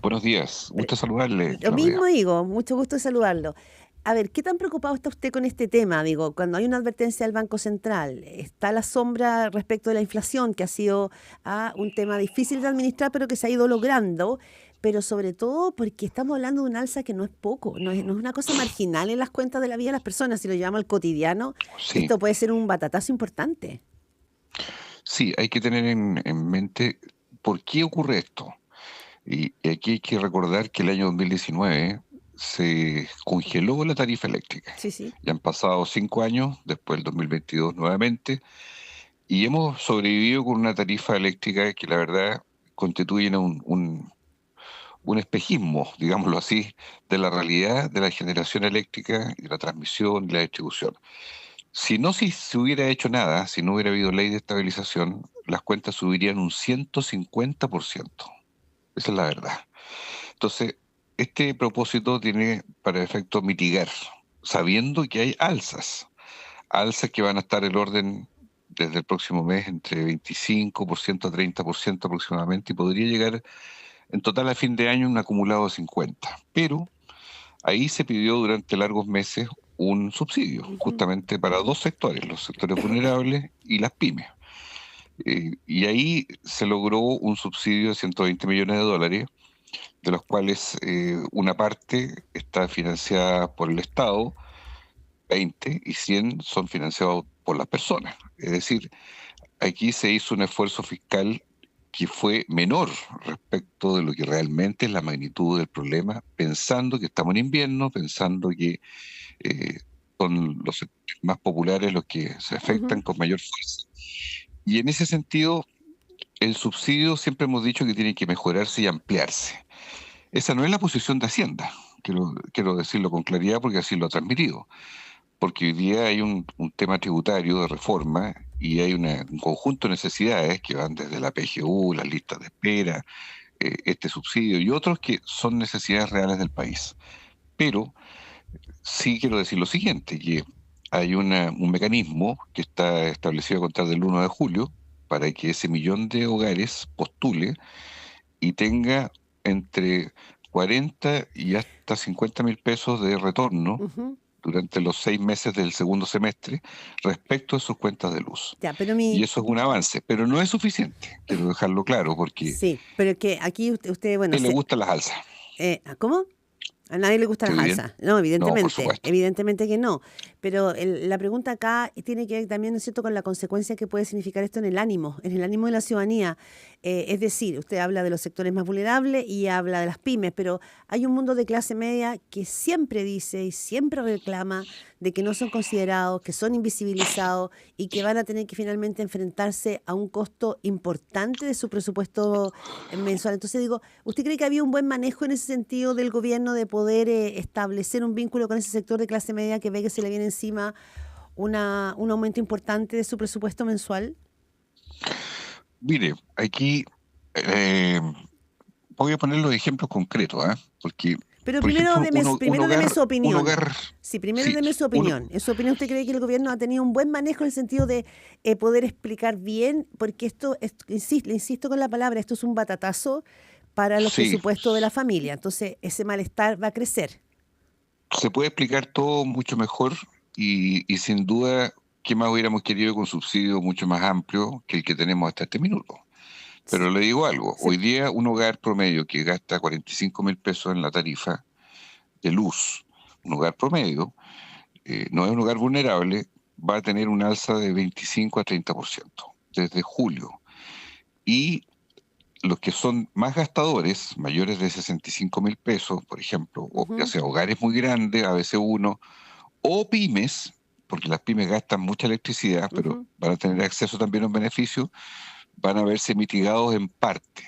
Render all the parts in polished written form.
Buenos días, Pre- gusto saludarle, Lo mismo Claudia. digo, mucho gusto de saludarlo. A ver, ¿qué tan preocupado está usted con este tema? Digo, cuando hay una advertencia del Banco Central, está la sombra respecto de la inflación, que ha sido un tema difícil de administrar, pero que se ha ido logrando, pero sobre todo porque estamos hablando de un alza que no es poco, no es una cosa marginal en las cuentas de la vida de las personas, si lo llevamos al cotidiano, Sí, esto puede ser un batatazo importante. sí, hay que tener en mente por qué ocurre esto. Y aquí hay que recordar que el año 2019 se congeló la tarifa eléctrica. Sí, sí. Ya han pasado 5 años, después del 2022 nuevamente, y hemos sobrevivido con una tarifa eléctrica que la verdad constituye un espejismo, digámoslo así, de la realidad de la generación eléctrica y la transmisión y la distribución. Si se hubiera hecho nada, si no hubiera habido ley de estabilización, las cuentas subirían un 150%. Esa es la verdad. Entonces, este propósito tiene para efecto mitigar, sabiendo que hay alzas que van a estar el orden desde el próximo mes entre 25% a 30% aproximadamente, y podría llegar en total a fin de año un acumulado de 50%. Pero ahí se pidió durante largos meses un subsidio, Ujú. justamente para dos sectores, los sectores vulnerables y las pymes. Y ahí se logró un subsidio de 120 millones de dólares, de los cuales una parte está financiada por el Estado, 20, y 100 son financiados por las personas. Es decir, aquí se hizo un esfuerzo fiscal que fue menor respecto de lo que realmente es la magnitud del problema, pensando que estamos en invierno, pensando que eh, son los sectores más populares los que se afectan Ujú. con mayor fuerza. Y en ese sentido, el subsidio siempre hemos dicho que tiene que mejorarse y ampliarse. Esa no es la posición de Hacienda, quiero decirlo con claridad porque así lo ha transmitido, porque hoy día hay un tema tributario de reforma y hay un conjunto de necesidades que van desde la PGU, las listas de espera, este subsidio y otros que son necesidades reales del país. Pero sí quiero decir lo siguiente, que hay un mecanismo que está establecido a contar del 1 de julio para que ese millón de hogares postule y tenga entre 40 y hasta 50.000 pesos de retorno Ujú. durante los 6 meses del segundo semestre respecto a sus cuentas de luz. Ya, pero Y mi, eso es un avance, pero no es suficiente, quiero dejarlo claro, porque sí, pero es que aquí a bueno, él le gustan las alzas, ¿cómo? A nadie le gustan ¿es las evidente? alzas. No, No, por evidentemente, supuesto. evidentemente que no. Pero la pregunta acá tiene que ver también, ¿no es cierto?, con la consecuencia que puede significar esto en el ánimo de la ciudadanía. Es decir, usted habla de los sectores más vulnerables y habla de las pymes, pero hay un mundo de clase media que siempre dice y siempre reclama de que no son considerados, que son invisibilizados y que van a tener que finalmente enfrentarse a un costo importante de su presupuesto mensual. Entonces digo, ¿usted cree que había un buen manejo en ese sentido del gobierno de poder establecer un vínculo con ese sector de clase media que ve que se le viene encima un aumento importante de su presupuesto mensual? Mire, aquí eh, voy a poner los ejemplos concretos, ¿ah? Porque, Pero por ejemplo, primero deme su un opinión. hogar, Sí, primero sí, deme su uno, opinión. En su opinión, ¿usted cree que el gobierno ha tenido un buen manejo en el sentido de poder explicar bien? Porque le insisto con la palabra, esto es un batatazo para los sí, presupuestos de la familia. Entonces, ese malestar va a crecer. se puede explicar todo mucho mejor y sin duda, ¿qué más hubiéramos querido con subsidio mucho más amplio que el que tenemos hasta este minuto? Pero le digo algo, Se- hoy día un hogar promedio que gasta 45.000 pesos en la tarifa de luz, un hogar promedio, no es un hogar vulnerable, va a tener un alza de 25 a 30% desde julio. Y los que son más gastadores, mayores de 65.000 pesos, por ejemplo, o ya Ujú. sea hogares muy grandes, ABC uno, o pymes, porque las pymes gastan mucha electricidad, pero Ujú. van a tener acceso también a un beneficio, van a verse mitigados en parte.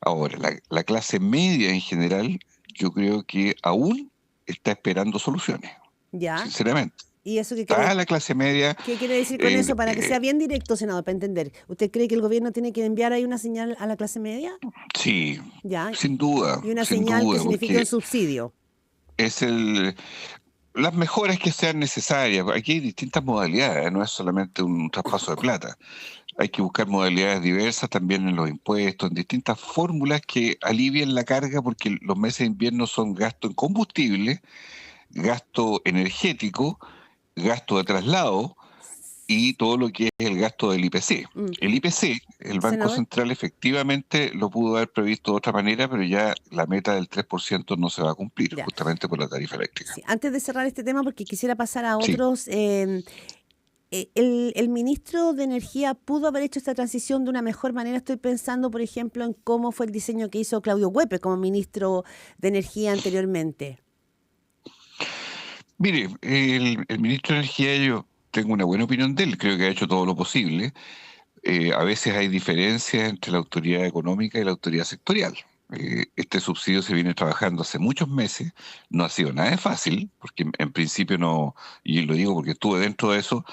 Ahora, la clase media en general, yo creo que aún está esperando soluciones, Ya. sinceramente. ¿Y eso Está la clase media, qué quiere decir con eh, eso? Para que eh, sea bien directo, senador, para entender. ¿Usted cree que el gobierno tiene que enviar ahí una señal a la clase media? sí, Ya. sin Y una señal que duda, signifique un porque subsidio. es las mejoras que sean necesarias. Aquí hay distintas modalidades, no es solamente un traspaso de plata. Hay que buscar modalidades diversas también en los impuestos, en distintas fórmulas que alivien la carga, porque los meses de invierno son gasto en combustible, gasto energético, gasto de traslado y todo lo que es el gasto del IPC. Mm. El IPC, el Banco Senador, Central efectivamente lo pudo haber previsto de otra manera, pero ya la meta del 3% no se va a cumplir, ya. justamente por la tarifa eléctrica. Sí, antes de cerrar este tema, porque quisiera pasar a Sí. otros, el ministro de Energía pudo haber hecho esta transición de una mejor manera. Estoy pensando, por ejemplo, en cómo fue el diseño que hizo Claudio Huepe como ministro de Energía anteriormente. Mire, el ministro de Energía, yo tengo una buena opinión de él, creo que ha hecho todo lo posible. A veces hay diferencias entre la autoridad económica y la autoridad sectorial. Este subsidio se viene trabajando hace muchos meses, no ha sido nada de fácil, porque en principio no, y lo digo porque estuve dentro de eso,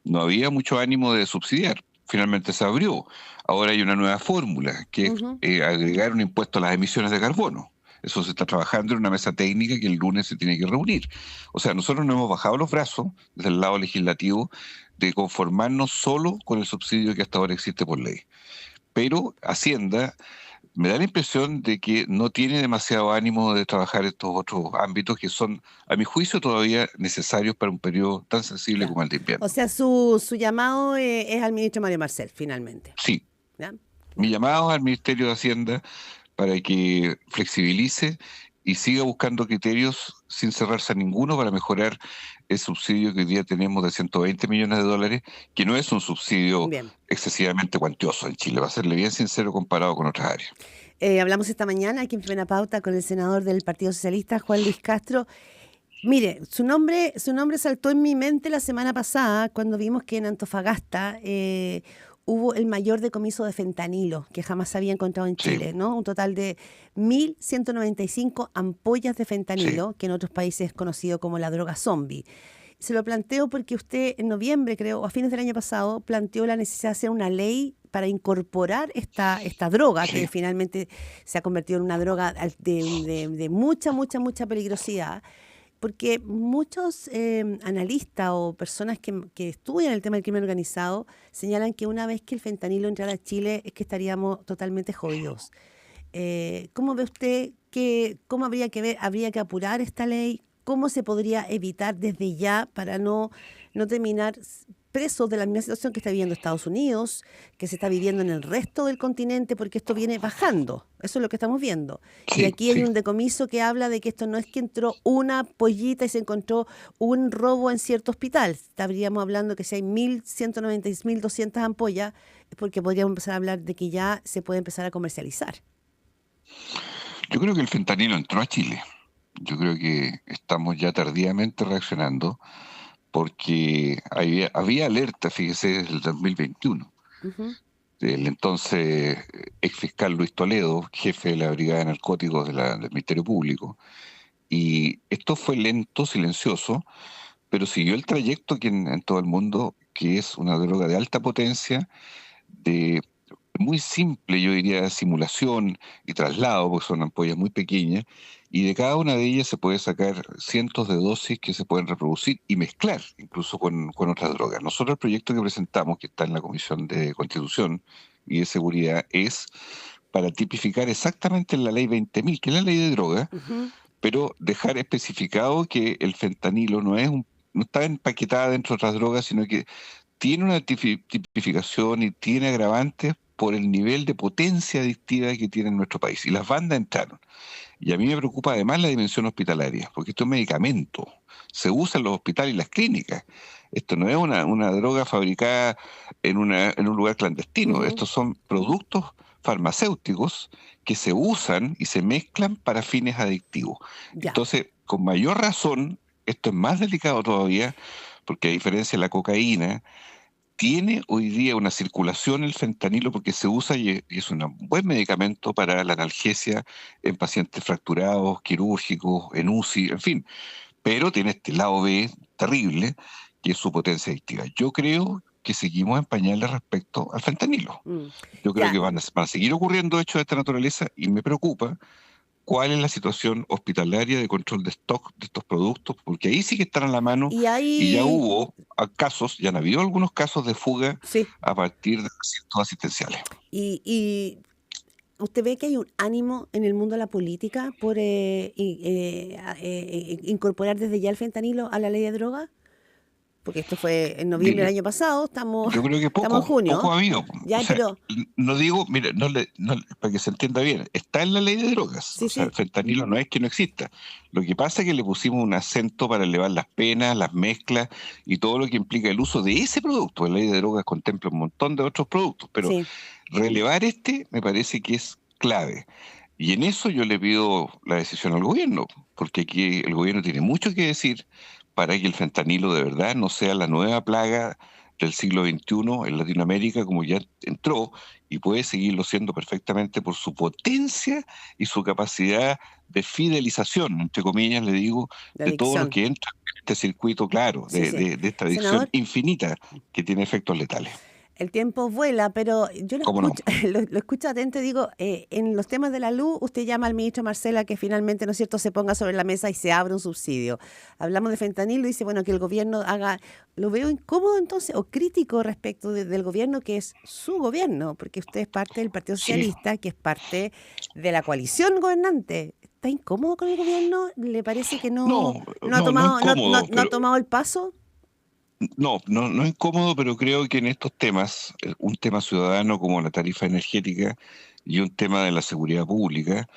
no había mucho ánimo de subsidiar. Finalmente se abrió. Ahora hay una nueva fórmula, que es Ujú. agregar un impuesto a las emisiones de carbono. Eso se está trabajando en una mesa técnica que el lunes se tiene que reunir. O sea, nosotros no hemos bajado los brazos desde el lado legislativo de conformarnos solo con el subsidio que hasta ahora existe por ley. Pero Hacienda me da la impresión de que no tiene demasiado ánimo de trabajar estos otros ámbitos que son, a mi juicio, todavía necesarios para un periodo tan sensible Ya. como el de O invierno. sea, su llamado es al ministro Mario Marcel, finalmente. Sí, ¿Ya? mi Ya. llamado al Ministerio de Hacienda para que flexibilice y siga buscando criterios sin cerrarse a ninguno para mejorar el subsidio que hoy día tenemos de 120 millones de dólares, que no es un subsidio Bien. excesivamente cuantioso en Chile, va a serle bien sincero comparado con otras áreas. Hablamos esta mañana aquí en Primera Pauta con el senador del Partido Socialista, Juan Luis Castro. Mire, su nombre saltó en mi mente la semana pasada cuando vimos que en Antofagasta hubo el mayor decomiso de fentanilo que jamás se había encontrado en Sí, Chile, ¿no? Un total de 1.195 ampollas de sí, fentanilo, que en otros países es conocido como la droga zombie. Se lo planteo porque usted en noviembre, creo, o a fines del año pasado, planteó la necesidad de hacer una ley para incorporar esta droga, que sí. finalmente se ha convertido en una droga de mucha, mucha, mucha peligrosidad, porque muchos analistas o personas que estudian el tema del crimen organizado señalan que una vez que el fentanilo entrara a Chile es que estaríamos totalmente jodidos. ¿Cómo ve usted cómo habría que apurar esta ley? ¿Cómo se podría evitar desde ya para no terminar presos de la misma situación que está viviendo Estados Unidos, que se está viviendo en el resto del continente, porque esto viene bajando? Eso es lo que estamos viendo. Y Sí, aquí hay sí. un decomiso que habla de que esto no es que entró una pollita y se encontró un robo en cierto hospital. Estaríamos hablando que si hay 1.190, 1.200 ampollas, es porque podríamos empezar a hablar de que ya se puede empezar a comercializar. Yo creo que el fentanilo entró a Chile. Yo creo que estamos ya tardíamente reaccionando porque había alerta, fíjese, desde el 2021. Ujú. El entonces ex fiscal Luis Toledo, jefe de la Brigada de Narcóticos del Ministerio Público. Y esto fue lento, silencioso, pero siguió el trayecto que en todo el mundo, que es una droga de alta potencia, de muy simple, yo diría, simulación y traslado, porque son ampollas muy pequeñas, y de cada una de ellas se puede sacar cientos de dosis que se pueden reproducir y mezclar incluso con otras drogas. Nosotros el proyecto que presentamos, que está en la Comisión de Constitución y de Seguridad, es para tipificar exactamente en la ley 20.000, que es la ley de drogas, Ujú. pero dejar especificado que el fentanilo no está empaquetada dentro de otras drogas, sino que tiene una tipificación y tiene agravantes por el nivel de potencia adictiva que tiene en nuestro país. Y las bandas entraron. Y a mí me preocupa además la dimensión hospitalaria, porque esto es medicamento. Se usa en los hospitales y las clínicas. Esto no es una droga fabricada en un lugar clandestino. Ujú. Estos son productos farmacéuticos que se usan y se mezclan para fines adictivos. Ya. Entonces, con mayor razón, esto es más delicado todavía, porque a diferencia de la cocaína, tiene hoy día una circulación el fentanilo porque se usa y es un buen medicamento para la analgesia en pacientes fracturados, quirúrgicos, en UCI, en fin. Pero tiene este lado B terrible, que es su potencia adictiva. Yo creo que seguimos en pañales respecto al fentanilo. Mm. Yo creo Ya. que van a seguir ocurriendo hechos de esta naturaleza y me preocupa cuál es la situación hospitalaria de control de stock de estos productos, porque ahí sí que están a la mano Y y ya ahí, hubo casos, ya han habido algunos casos de fuga sí, a partir de recintos asistenciales. y ¿usted ve que hay un ánimo en el mundo de la política por incorporar desde ya el fentanilo a la ley de drogas? Porque esto fue en noviembre del Mire, año pasado, estamos, yo creo que estamos en poco junio. ha habido. O Ya, sea, pero no digo, mire, para que se entienda bien, está en la ley de drogas. sí, O sea, el sí, fentanilo no es que no exista. Lo que pasa es que le pusimos un acento para elevar las penas, las mezclas y todo lo que implica el uso de ese producto. La ley de drogas contempla un montón de otros productos, pero sí. relevar este me parece que es clave. Y en eso yo le pido la decisión al gobierno, porque aquí el gobierno tiene mucho que decir para que el fentanilo de verdad no sea la nueva plaga del siglo XXI en Latinoamérica, como ya entró, y puede seguirlo siendo perfectamente por su potencia y su capacidad de fidelización, entre comillas, le digo, La de todos los adicción. que entran en este circuito, claro, Sí, sí. de esta adicción Senador, infinita que tiene efectos letales. el tiempo vuela, pero yo lo ¿Cómo no? escucho, lo escucho atento y digo, en los temas de la luz, usted llama al ministro Marcela que finalmente, ¿no es cierto?, se ponga sobre la mesa y se abra un subsidio. Hablamos de fentanilo y dice, bueno, que el gobierno haga, lo veo incómodo entonces, o crítico respecto del gobierno, que es su gobierno, porque usted es parte del Partido Sí. Socialista, que es parte de la coalición gobernante. ¿Está incómodo con el gobierno? ¿Le parece que No, no ha no tomado, incómodo, no ha pero tomado el paso? no incómodo, pero creo que en estos temas, un tema ciudadano como la tarifa energética y un tema de la seguridad pública,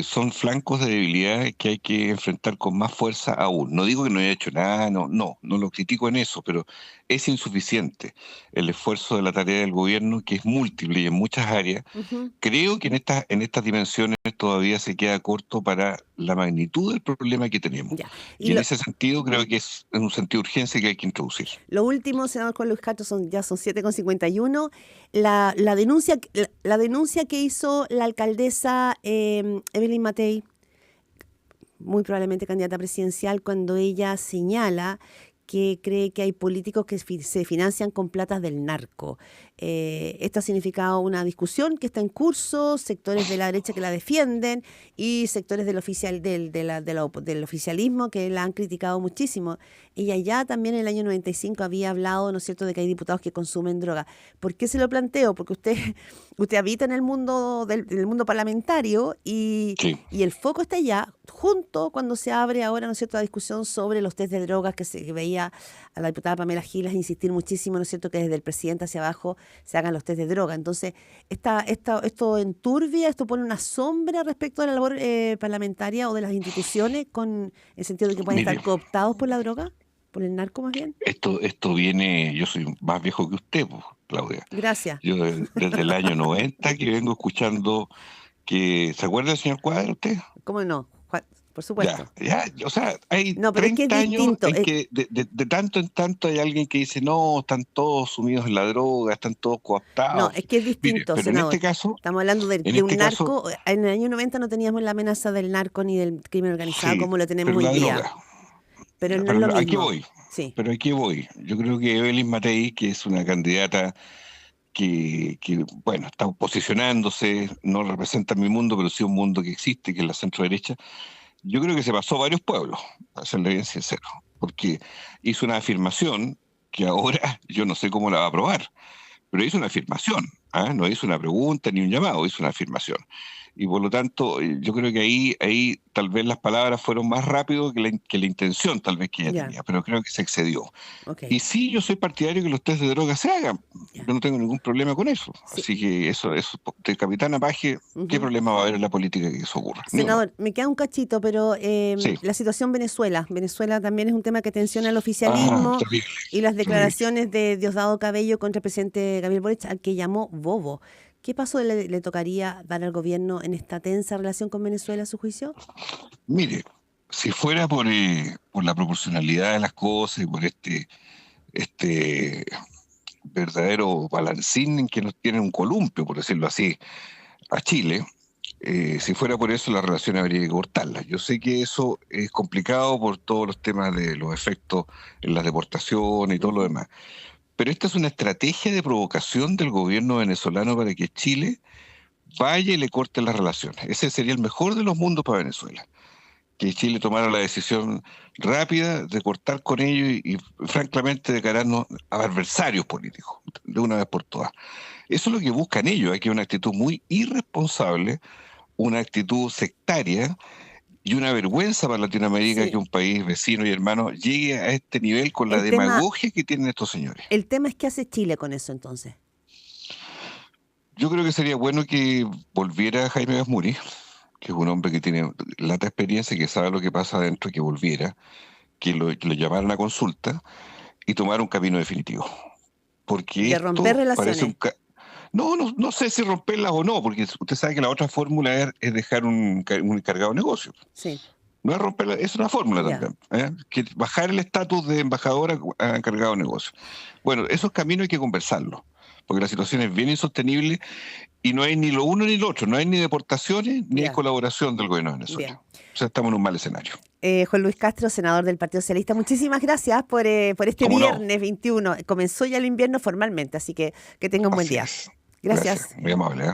son flancos de debilidad que hay que enfrentar con más fuerza aún. No digo que no haya hecho nada, no lo critico en eso, pero es insuficiente el esfuerzo de la tarea del gobierno, que es múltiple y en muchas áreas. Ujú. Creo que en estas dimensiones todavía se queda corto para la magnitud del problema que tenemos. Ya. Y Y en ese sentido creo que es en un sentido de urgencia que hay que introducir. lo último, senador Juan Luis Cacho, ya son 7:51. La denuncia que hizo la alcaldesa Evelyn Matei, muy probablemente candidata presidencial, cuando ella señala que cree que hay políticos que se financian con platas del narco. Esto ha significado una discusión que está en curso, sectores de la derecha que la defienden y sectores del oficialismo que la han criticado muchísimo. Ella ya también en el año 95 había hablado, ¿no es cierto?, de que hay diputados que consumen droga. ¿Por qué se lo planteo? Porque usted habita en el mundo en el mundo parlamentario Sí. y el foco está allá, junto cuando se abre ahora, ¿no es cierto?, la discusión sobre los test de drogas que veía a la diputada Pamela Giles insistir muchísimo, ¿no es cierto?, que desde el presidente hacia abajo se hagan los test de droga. Entonces, esto enturbia, esto pone una sombra respecto a la labor parlamentaria o de las instituciones, con el sentido de que pueden Mire, estar cooptados por la droga, por el narco más bien. esto viene, yo soy más viejo que usted, pues, Claudia. Gracias. Yo desde el año 90 que vengo escuchando que, ¿se acuerda del señor Cuadra usted? ¿Cómo no? Por Ya, supuesto. ya, o sea, hay No, pero es que es 30 años distinto. en que de tanto en tanto hay alguien que dice, no, están todos sumidos en la droga, están todos No, cooptados. es que es Mire, distinto, pero senador. Estamos hablando en de un este caso, narco. En el año 90 no teníamos la amenaza del narco ni del crimen organizado sí, como lo tenemos pero hoy la día. droga. Pero Ya, no es lo aquí mismo. voy, Sí. pero aquí voy. Yo creo que Evelyn Matei, que es una candidata bueno, está posicionándose, no representa mi mundo, pero sí un mundo que existe, que es la centro derecha. Yo creo que se pasó varios pueblos, para serle bien sincero, porque hizo una afirmación que ahora yo no sé cómo la va a aprobar, pero hizo una afirmación, ¿ah? No hizo una pregunta ni un llamado, hizo una afirmación. Y por lo tanto, yo creo que ahí tal vez las palabras fueron más rápido que la intención tal vez que ella Ya. tenía, pero creo que se excedió. Ok. Y sí, yo soy partidario que los test de droga se hagan. Ya. Yo no tengo ningún problema con eso. Sí. Así que eso de Capitana Paje, ¿qué Ujú. problema va a haber en la política que eso ocurra? Ni uno. Senador, me queda un cachito, pero Sí. la situación Venezuela. Venezuela también es un tema que tensiona al Ah, oficialismo terrible, y las terrible. declaraciones de Diosdado Cabello contra el presidente Gabriel Boric, al que llamó bobo. ¿Qué paso le tocaría dar al gobierno en esta tensa relación con Venezuela, a su juicio? Mire, si fuera por la proporcionalidad de las cosas y por este verdadero balancín en que nos tiene un columpio, por decirlo así, a Chile, si fuera por eso la relación habría que cortarla. Yo sé que eso es complicado por todos los temas de los efectos en las deportaciones y todo lo Ujú. demás, pero esta es una estrategia de provocación del gobierno venezolano para que Chile vaya y le corte las relaciones. Ese sería el mejor de los mundos para Venezuela. Que Chile tomara la decisión rápida de cortar con ellos y francamente declararnos adversarios políticos, de una vez por todas. Eso es lo que buscan ellos, hay que una actitud muy irresponsable, una actitud sectaria y una vergüenza para Latinoamérica que Sí, un país vecino y hermano llegue a este nivel con la el tema, demagogia que tienen estos señores. el tema es qué hace Chile con eso entonces. Yo creo que sería bueno que volviera Jaime Gazmuri, que es un hombre que tiene lata experiencia, que sabe lo que pasa adentro, que volviera, que lo llamaran a consulta y tomar un camino definitivo. Porque De romper esto parece relaciones. no sé si romperlas o no, porque usted sabe que la otra fórmula es dejar un encargado de negocio. Sí, No es romperla, es una fórmula ya. también. Que bajar el estatus de embajador a encargado de negocio. Bueno, esos caminos hay que conversarlos, porque la situación es bien insostenible y no hay ni lo uno ni lo otro, no hay ni deportaciones ni hay Ya, colaboración del gobierno de bien. Venezuela. O sea, estamos en un mal escenario. Juan Luis Castro, senador del Partido Socialista, muchísimas gracias por este ¿Cómo no? viernes 21. Comenzó ya el invierno formalmente, así que tenga un buen Así día. es. Gracias. Gracias. Muy amable, ¿eh?